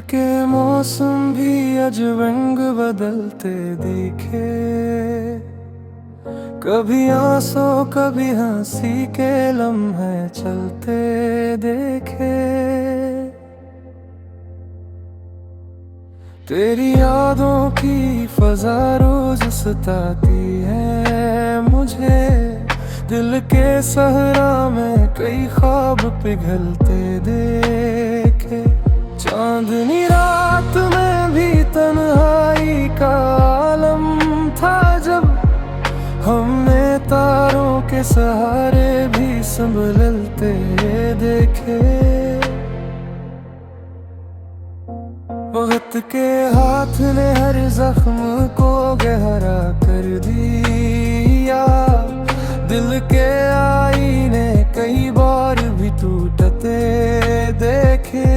के मौसम भी अज रंग बदलते दिखे। कभी आंसू कभी हंसी के लम्हे चलते देखे। तेरी यादों की फजा रोज सताती है मुझे। दिल के सहरा में कई ख्वाब पिघलते देखे। चांदनी रात में भी तन्हाई का आलम था जब हमने तारों के सहारे भी संभलते देखे। वक्त के हाथ ने हर जख्म को गहरा कर दिया। दिल के आईने कई बार भी टूटते देखे।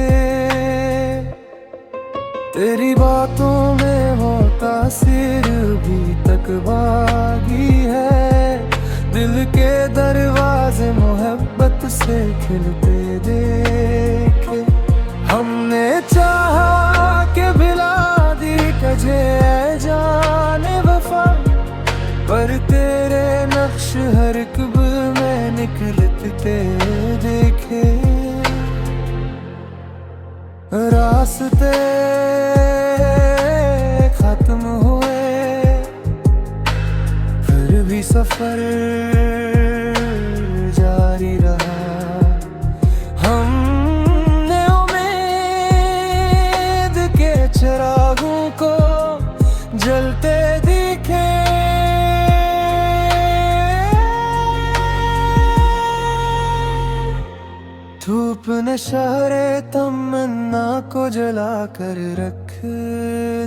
तेरी बातों में वो तासीर भी तक बागी है। दिल के दरवाजे मोहब्बत से खिलते देखे। हमने चाहा के भिला दी तुझे जाने वफा, पर तेरे नक्श हर कब में निकलते देखे। रास्ते खत्म हुए फिर भी सफर जारी रहा। हमने उम्मीद के चिरागों को जलते दिखे। धूप ने शहरे तमन्ना को जला कर रख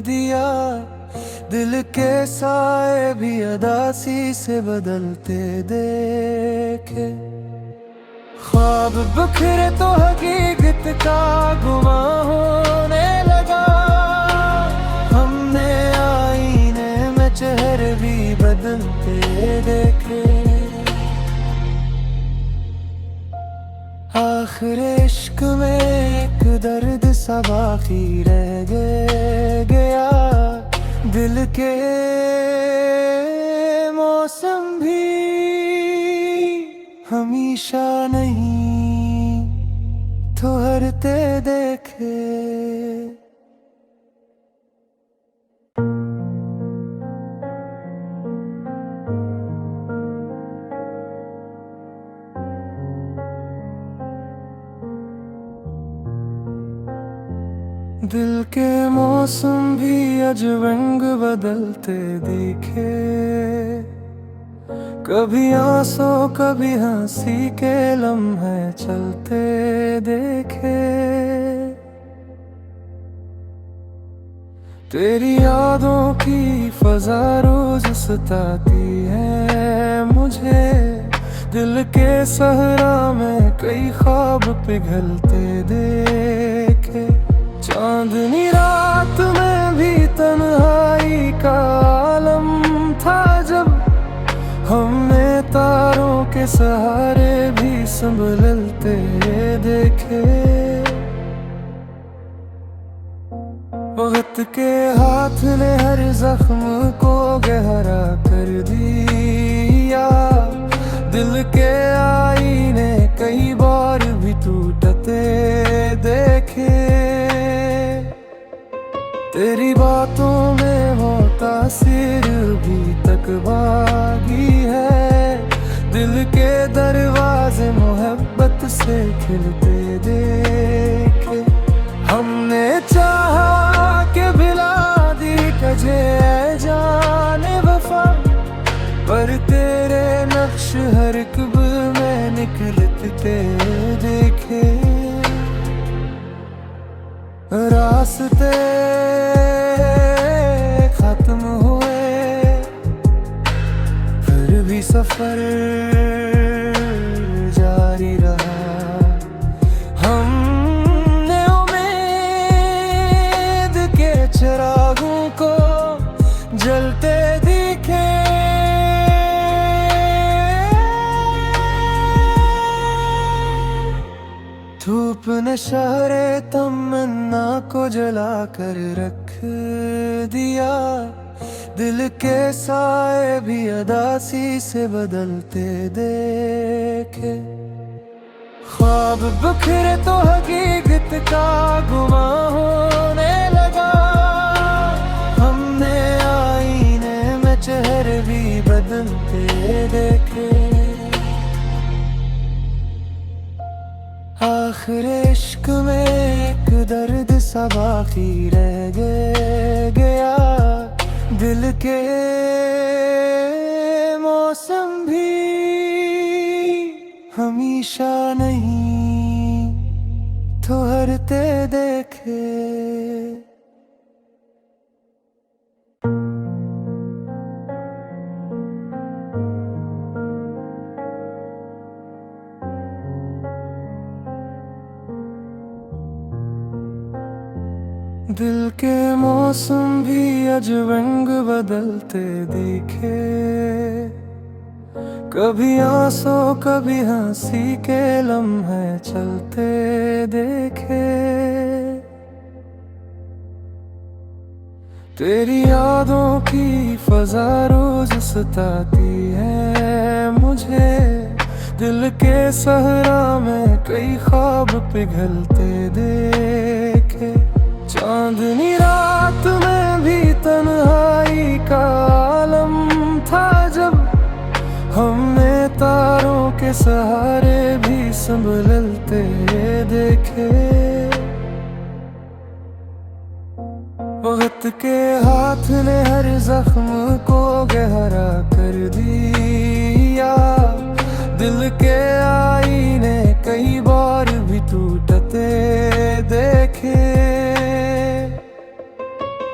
दिया। दिल के साए भी अदासी से बदलते देखे। ख्वाब बिखरे तो हकीकत का गुमां होने लगा। हमने आईने में चेहरे भी बदलते देखे। आखिर इश्क में एक दर्द सा बाकी रह गया। दिल के मौसम भी हमेशा नहीं ठहरते देखे। दिल के मौसम भी अज रंग बदलते दिखे। कभी आंसू कभी हंसी के लम्हे चलते देखे। तेरी यादों की फजा रोज सताती है मुझे। दिल के सहरा में कई ख्वाब पिघलते देखे। चांदनी रात में भी तन्हाई का आलम था जब हमने तारों के सहारे भी संभलते देखे। वक्त के हाथ ने हर जख्म को गहरा कर दिया। दिल के आईने कई बार भी टूटते देखे। तेरी बातों में वो तासीर भी तक बागी है। दिल के दरवाजे मोहब्बत से खिलते देखे। हमने चाहा के भिला दी तुझे जाने वफा, पर तेरे नक्श हर कब में निकलते देखे। रास्ते खत्म हुए फिर भी सफर जारी रहा। हमने उम्मीद के चिरागों को जलते दिखे। धूप ने शहरे तमन्ना को को जला कर रख दिया। दिल के साए भी अदासी से बदलते देखे। ख्वाब बिखरे तो हकीकत का गुमां होने लगा। हमने आईने में चेहरे भी बदलते देखे। आखिर इश्क में एक दर्द सा बाकी रह गया। दिल के मौसम भी हमेशा नहीं ठहरते देखे। दिल के मौसम भी आज रंग बदलते दिखे। कभी आंसू कभी हंसी के लम्हे चलते देखे। तेरी यादों की फजा रोज सताती है मुझे। दिल के सहरा में कई ख्वाब पिघलते देखे। चांदनी रात में भी तन्हाई का आलम था जब हमने तारों के सहारे भी संभलते देखे। वक्त के हाथ ने हर जख्म को गहरा कर दिया। दिल के आईने कई बार भी टूटते देखे।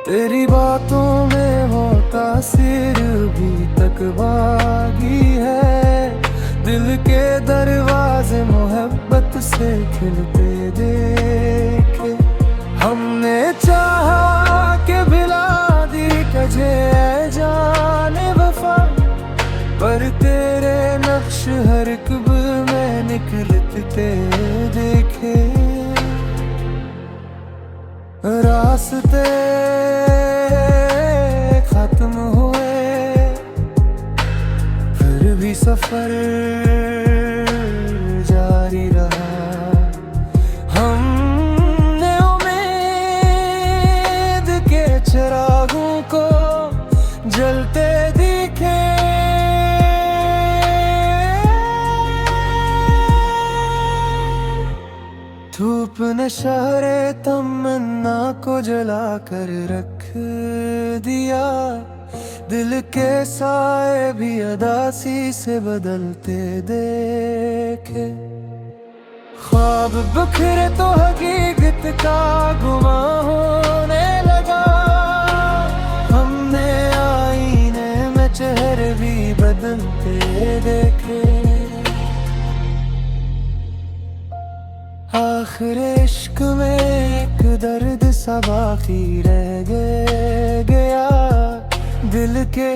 तेरी बातों में वो तासीर भी तक बागी है। दिल के दरवाजे मोहब्बत से खिलते देखे। हमने चाहा कि भिला दी तुझे जाने वफा। पर तेरे नक्श हर कब्र में निकलते देखे। रास्ते खत्म हुए फिर भी सफर जारी रहा। हमने उम्मीद के चिरागों को जलते दिखे। धूप ने शहरे तमन्ना को जला कर रख दिया। दिल के साए भी अदासी से बदलते देखे। ख्वाब बिखरे तो हकीकत का गुमां होने लगा। हमने आईने में चेहरे भी बदलते देखे। आखिर इश्क में एक दर्द सा बाकी रह गया। दिल के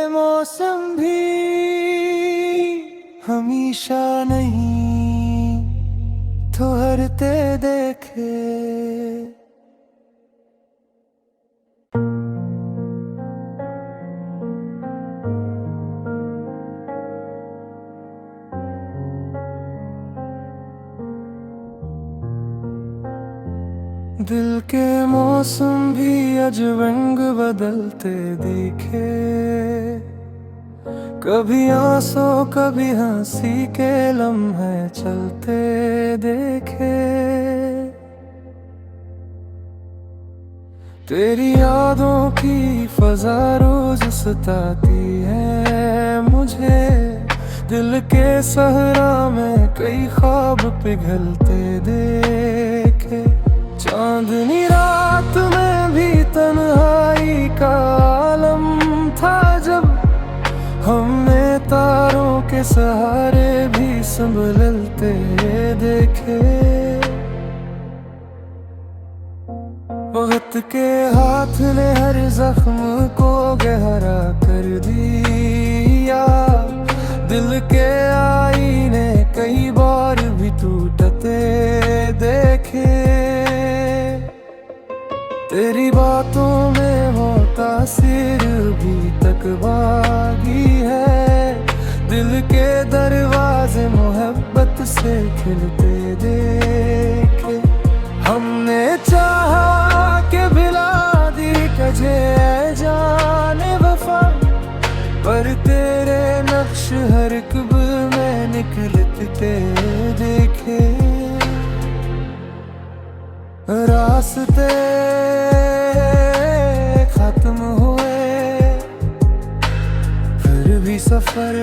मौसम भी हमेशा नहीं ठहरते देखे। दिल के मौसम भी आज रंग बदलते दिखे। कभी आंसू कभी हंसी के लम्हे चलते देखे। तेरी यादों की फजा रोज सताती है मुझे। दिल के सहरा में कई ख्वाब पिघलते देखे। चांदनी रात में भी तन्हाई का आलम था जब हमने तारों के सहारे भी संभलते देखे। वक्त के हाथ ने हर जख्म को गहरा कर दिया। दिल के आईने कई बार भी टूटते देखे। तेरी बातों में वो तासीर भी तक बागी है। दिल के दरवाजे मोहब्बत से खिलते देखे। हमने चाहा के भिला दी तुझे ऐ जाने वफा, पर तेरे नक्श हर कब में निकलते देखे। रास्ते खत्म हुए फिर भी सफर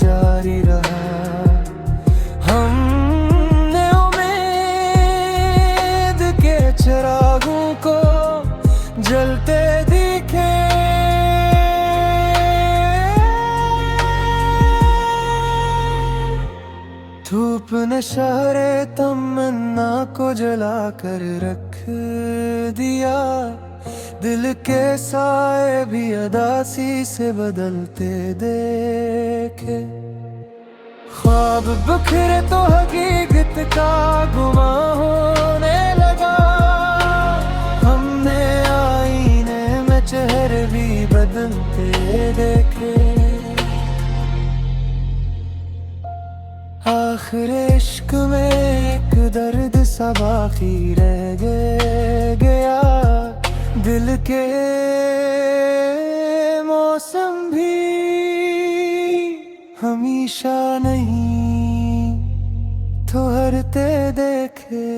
जारी रहा। हमने उम्मीद के चिरागों को जलते दिखे। धूप ने शहरे तमन्ना को जला कर रख दिया। दिल के साए भी अदासी से बदलते देखे। ख्वाब बिखरे तो हकीकत का गुमां होने लगा। हमने आईने में चेहरे भी बदलते देखे। आखिर इश्क में एक दर्द सा बाकी रह गया। दिल के मौसम भी हमेशा नहीं ठहरते देखे।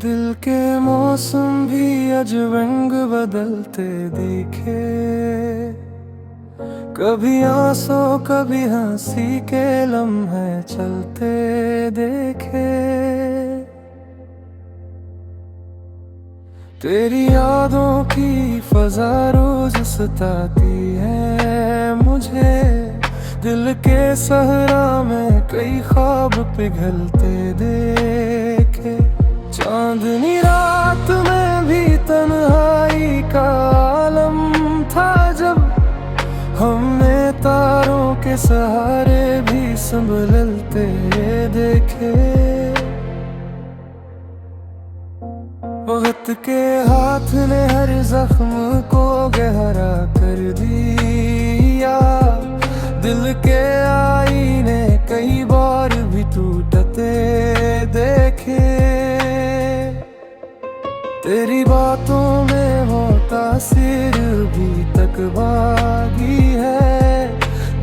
दिल के मौसम भी अज रंग बदलते दिखे। कभी आंसू कभी हंसी के लम्हे चलते देखे। तेरी यादों की फजा रोज सताती है मुझे। दिल के सहरा में कई ख्वाब पिघलते देखे। चांदनी रात में भी तन्हाई का आलम था जब हमने तारों के सहारे भी संभलते देखे। वक्त के हाथ ने हर जख्म को गहरा कर दिया। दिल के आईने कई बार भी टूटते देखे। तेरी बातों में वो तासीर भी तक बागी है।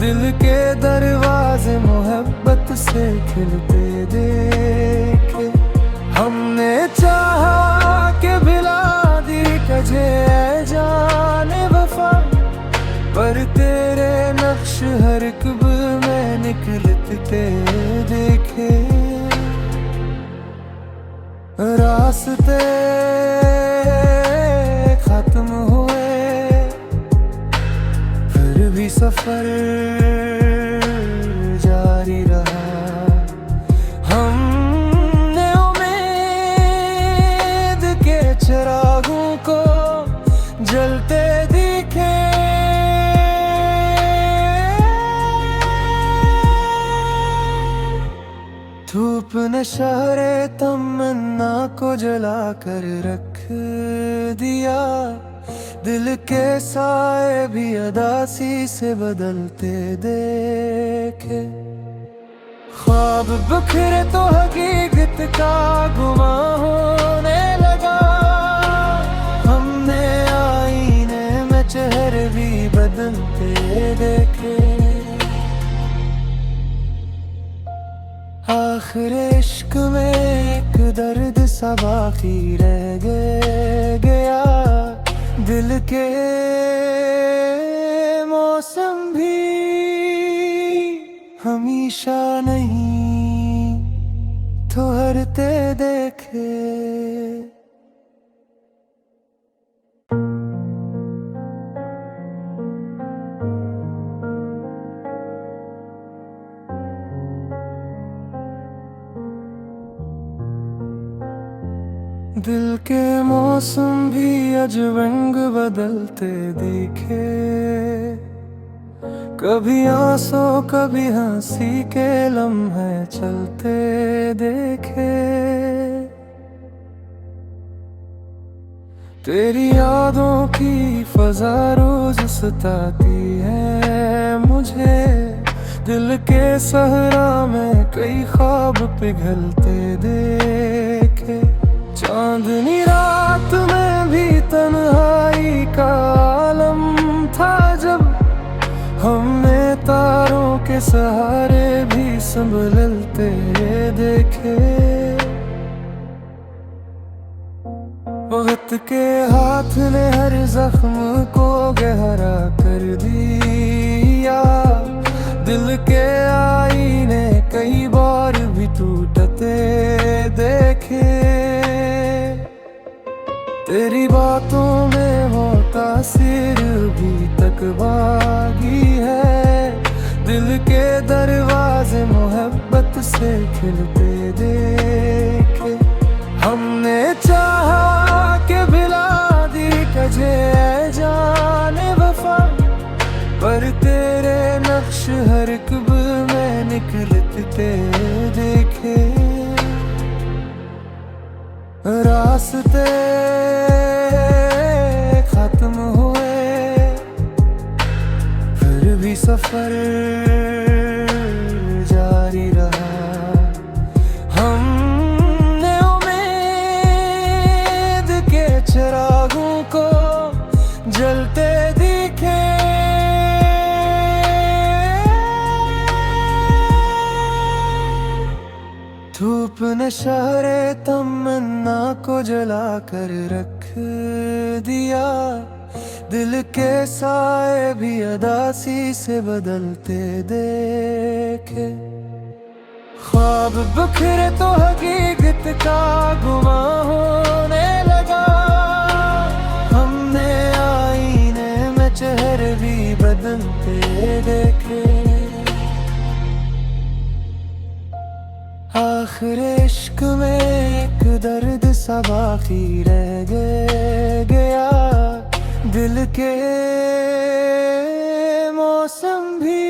दिल के दरवाजे मोहब्बत से खिलते देखे। हमने चाहा के भिला दी तुझे ऐ जाने वफा, पर तेरे नक्श हर कब में निकलते देखे। रास्ते खत्म हुए फिर भी सफर जारी रहा। हमने उम्मीद के चिरागों को जलते दिखे। धूप ने शहरे तमन्ना को जला कर रख दिया। दिल के साए भी अदासी से बदलते देखे। ख्वाब बिखरे तो हकीकत का गुमां होने लगा। हमने आईने में चेहरे भी बदलते देखे। आखिर इश्क में एक दर्द सा बाकी रह गया। दिल के मौसम भी हमेशा नहीं ठहरते देखे। दिल के मौसम भी अज रंग बदलते दिखे, कभी आंसू कभी हंसी के लम्हे चलते देखे। तेरी यादों की फजा रोज सताती है मुझे, दिल के सहरा में कई ख्वाब पिघलते देखे। चांदनी रात में भी तन्हाई का आलम था जब, हमने तारों के सहारे भी संभलते देखे। वक्त के हाथ ने हर जख्म को गहरा कर दिया, दिल के आईने कई बार भी टूटते देखे। तेरी बातों में वो तासीर भी तक बागी है, दिल के दरवाजे मोहब्बत से खिलते देखे। हमने चाहा के भिला दी तुझे जाने वफा, पर तेरे नक्श हर कब में निकलते देखे। रास्ते खत्म हुए फिर भी सफर जारी रहा, हमने उम्मीद के चिरागों को जलते दिखे। धूप ने शहरे तमन्ना को जला कर रख दिया, दिल के साए भी अदासी से बदलते देखे। ख्वाब बिखरे तो हकीकत का गुमां होने लगा, हमने आईने में चेहरे भी बदलते देखे। आखिर इश्क में एक दर्द सा बाकी रह गया, दिल के मौसम भी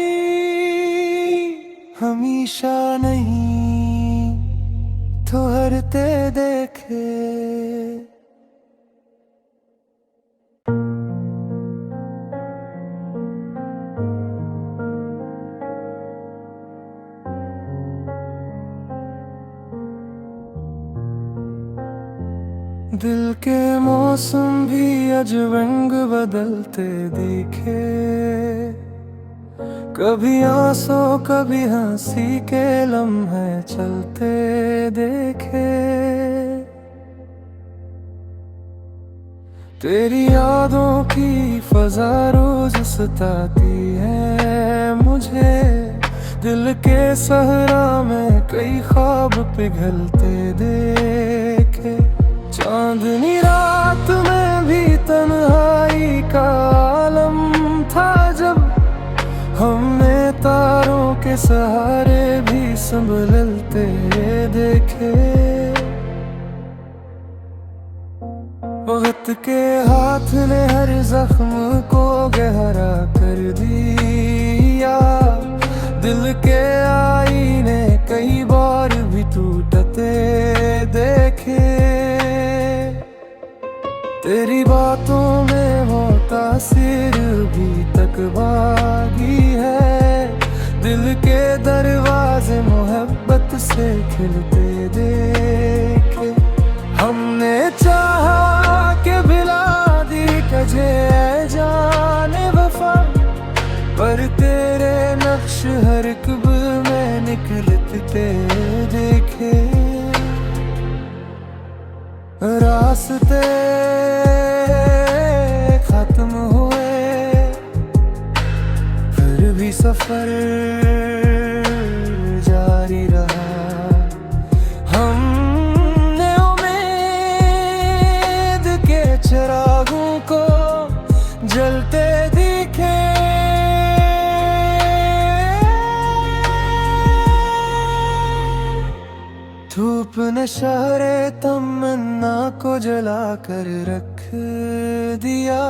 हमेशा नहीं ठहरते देखे। दिल के मौसम भी अज रंग बदलते दिखे, कभी आंसू कभी हंसी के लम्हे चलते देखे। तेरी यादों की फजा रोज सताती है मुझे, दिल के सहरा में कई ख्वाब पिघलते देखे। चांदनी रात में भी तन्हाई का आलम था जब, हमने तारों के सहारे भी संभलते देखे। वक्त के हाथ ने हर जख्म को गहरा कर दिया, दिल के आईने कई बार भी टूटते देखे। तेरी बातों में वो तासीर भी तक बागी है, दिल के दरवाजे मोहब्बत से खिलते देखे। हमने चाहा के भिला दी तुझे जाने वफा, पर तेरे नक्श हर कब में निकलते देखे। रास्ते खत्म हुए फिर भी सफर जारी रहा, हमने उम्मीद के चिरागों को जलते दिखे। धूप ने शहरे तमन्ना को जला कर रख दिया।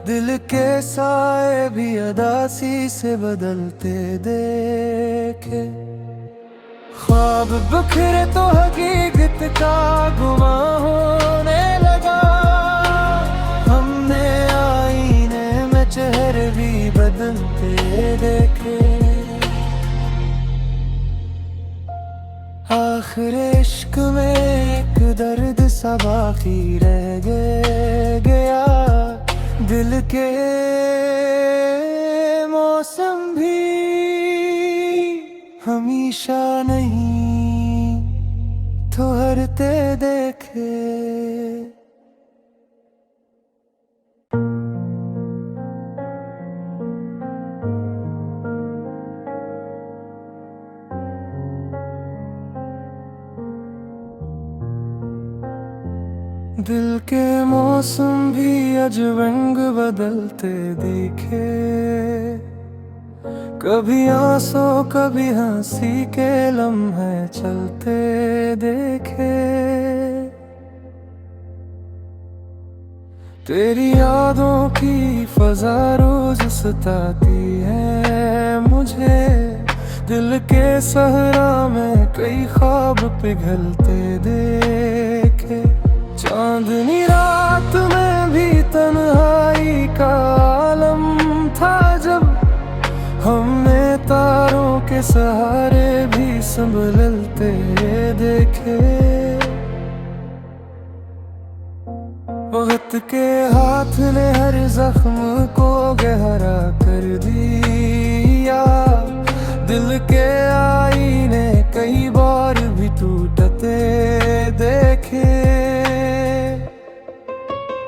दिल के साए भी अदासी से बदलते देखे। ख्वाब बिखरे तो हकीकत का गुमां होने लगा। हमने आईने में चेहरे भी बदलते देखे। आखिर इश्क में एक दर्द सा बाकी रह गया। दिल के मौसम भी हमेशा नहीं ठहरते देखे। दिल के मौसम भी अज रंग बदलते दिखे। कभी आंसू कभी हंसी के लम्हे चलते देखे। तेरी यादों की फजा रोज सताती है मुझे। दिल के सहरा में कई ख्वाब पिघलते देखे। चांदनी रात में भी तन्हाई का आलम था जब हमने तारों के सहारे भी संभलते देखे। वक्त के हाथ ने हर जख्म को गहरा कर दिया। दिल के आईने कई बार भी टूटते देखे।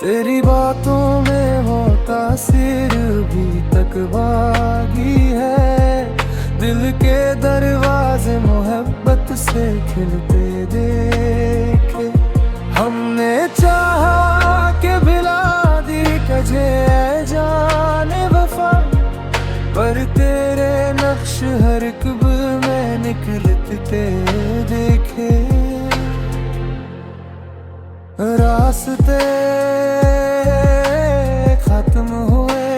तेरी बातों में वो तासीर भी तक बागी है। दिल के दरवाजे मोहब्बत से खिलते देखे। हमने चाहा कि बिला दी तुझे जाने वफा। पर तेरे नक्श हर कब्र में निकलते देखे। रास्ते खत्म हुए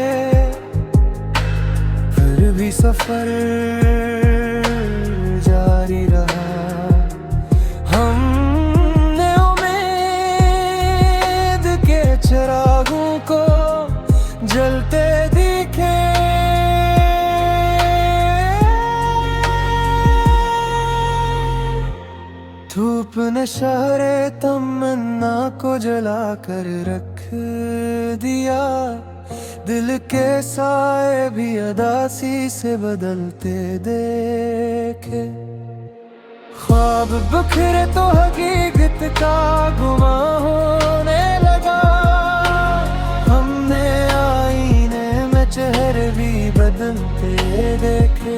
फिर भी सफर जारी रहा। हमने उम्मीद के चिरागों को जलते देखे। धूप ने शहरे तमन्ना को जला कर रख दिया। दिल के साए भी अदासी से बदलते देखे। ख्वाब बिखरे तो हकीकत का गुमां होने लगा। हमने आईने में चेहरे भी बदलते देखे।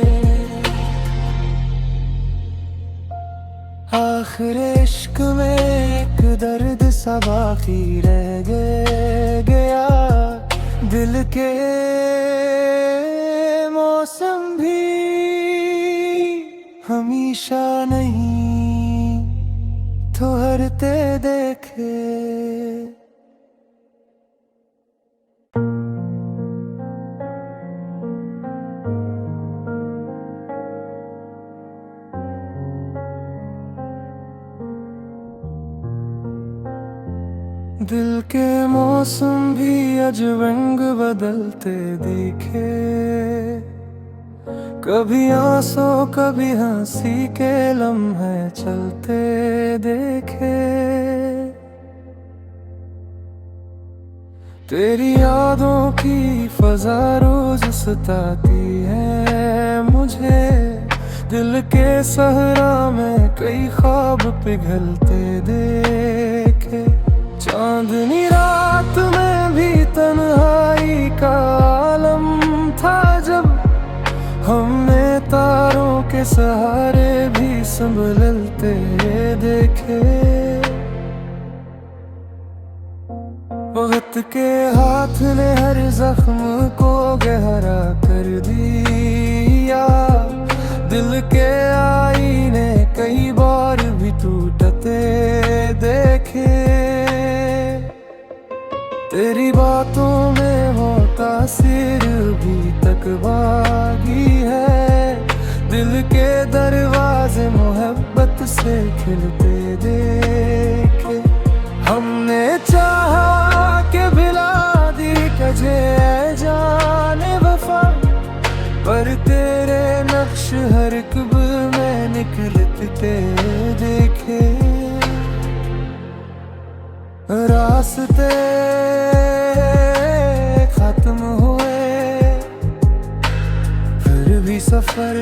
आखिर इश्क में एक दर्द सा बाकी रह गया। दिल के मौसम भी हमेशा नहीं ठहरते देखे। दिल के मौसम भी अज रंग बदलते दिखे। कभी आंसू कभी हंसी के लम्हे चलते देखे। तेरी यादों की फजा रोज सताती है मुझे। दिल के सहरा में कई ख्वाब पिघलते देखे। चांदनी रात में भी तन्हाई का आलम था जब हमने तारों के सहारे भी संभलते देखे। वक्त के हाथ ने हर जख्म को गहरा कर दिया। दिल के आईने कई बार भी टूट देखे। तेरी बातों में हो तासीर भी तक बागी है। दिल के दरवाजे मोहब्बत से खिलते देखे। हमने चाहा के भिला दी तुझे जाने वफा, पर तेरे नक्श हर कब में निकलते देखे। रास्ते खत्म हुए फिर भी सफर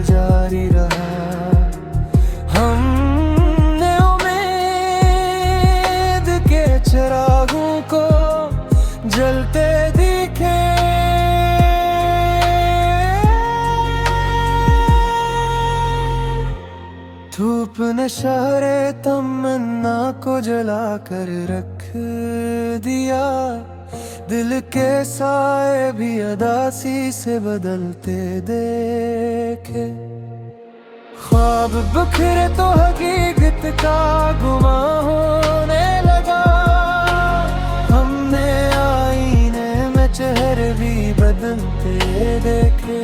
जारी रहा। हमने उम्मीद के चिरागों को जलते दिखे। धूप ने शहरे तमन्ना को जला कर रख दिया। दिल के साए भी अदासी से बदलते देखे। ख्वाब बिखरे तो हकीकत का गुमा होने लगा। हमने आईने में चेहरे भी बदलते देखे।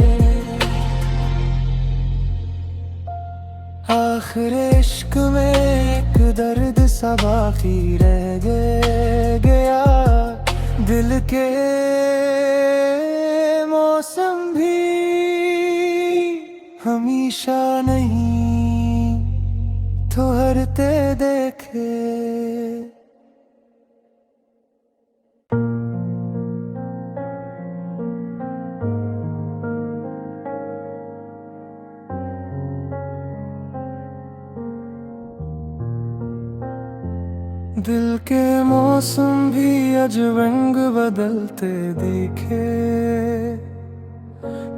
आखिर इश्क में एक दर्द सा बाकी रह गया। दिल के मौसम भी हमेशा नहीं ठहरते देखे। दिल के मौसम भी अज रंग बदलते दिखे।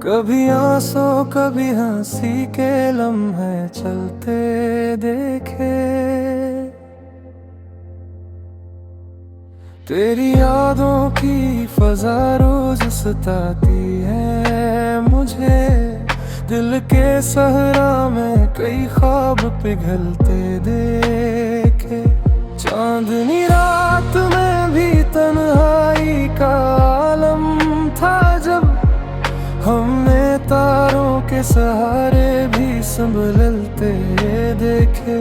कभी आंसू कभी हंसी के लम्हे चलते देखे। तेरी यादों की फजा रोज सताती है मुझे। दिल के सहरा में कई ख्वाब पिघलते देखे। चांदनी रात में भी तन्हाई का आलम था जब हमने तारों के सहारे भी संभलते देखे।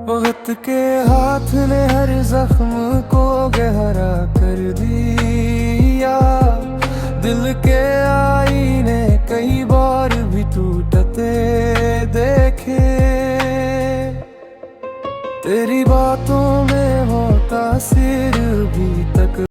वक्त के हाथ ने हर जख्म को गहरा कर दिया। दिल के आईने कई बार भी टूटते देखे। तेरी बातों में हो तासीर भी